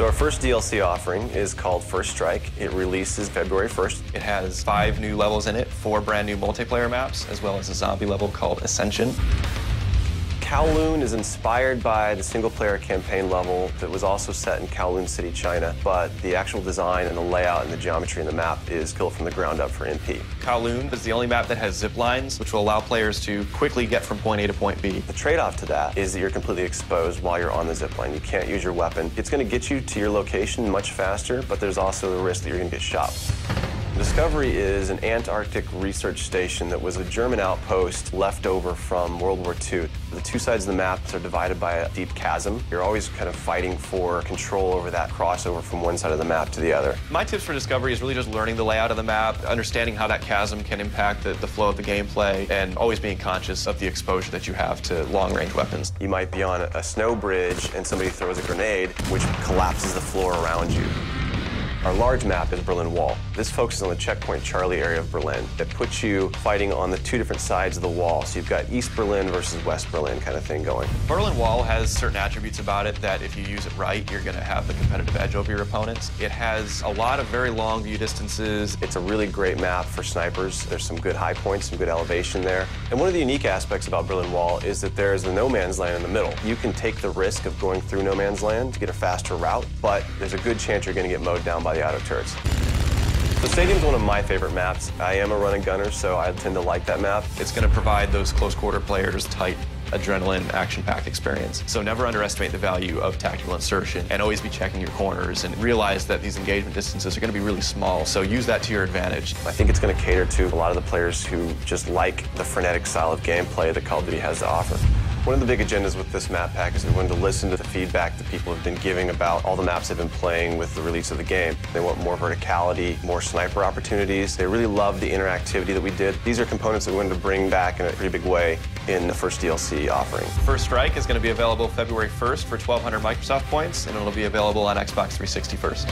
So our first DLC offering is called First Strike. It releases February 1st. It has 5 new levels in it, 4 brand new multiplayer maps, as well as a zombie level called Ascension. Kowloon is inspired by the single-player campaign level that was also set in Kowloon City, China, but the actual design and the layout and the geometry in the map is built from the ground up for MP. Kowloon is the only map that has zip lines, which will allow players to quickly get from point A to point B. The trade-off to that is that you're completely exposed while you're on the zip line. You can't use your weapon. It's going to get you to your location much faster, but there's also the risk that you're going to get shot. Discovery is an Antarctic research station that was a German outpost left over from World War II. The two sides of the map are divided by a deep chasm. You're always kind of fighting for control over that crossover from one side of the map to the other. My tips for Discovery is really just learning the layout of the map, understanding how that chasm can impact the flow of the gameplay, and always being conscious of the exposure that you have to long-range weapons. You might be on a snow bridge and somebody throws a grenade, which collapses the floor around you. Our large map is Berlin Wall. This focuses on the Checkpoint Charlie area of Berlin. That puts you fighting on the two different sides of the wall. So you've got East Berlin versus West Berlin kind of thing going. Berlin Wall has certain attributes about it that if you use it right, you're going to have the competitive edge over your opponents. It has a lot of very long view distances. It's a really great map for snipers. There's some good high points, some good elevation there. And one of the unique aspects about Berlin Wall is that there's a no man's land in the middle. You can take the risk of going through no man's land to get a faster route, but there's a good chance you're going to get mowed down by the auto turrets. The stadium's one of my favorite maps. I am a run and gunner, so I tend to like that map. It's going to provide those close quarter players tight adrenaline, action-packed experience. So never underestimate the value of tactical insertion, and always be checking your corners and realize that these engagement distances are going to be really small, so use that to your advantage. I think it's going to cater to a lot of the players who just like the frenetic style of gameplay that Call of Duty has to offer. One of the big agendas with this map pack is we wanted to listen to the feedback that people have been giving about all the maps they've been playing with the release of the game. They want more verticality, more sniper opportunities. They really love the interactivity that we did. These are components that we wanted to bring back in a pretty big way in the first DLC offering. First Strike is going to be available February 1st for 1,200 Microsoft points, and it'll be available on Xbox 360 first.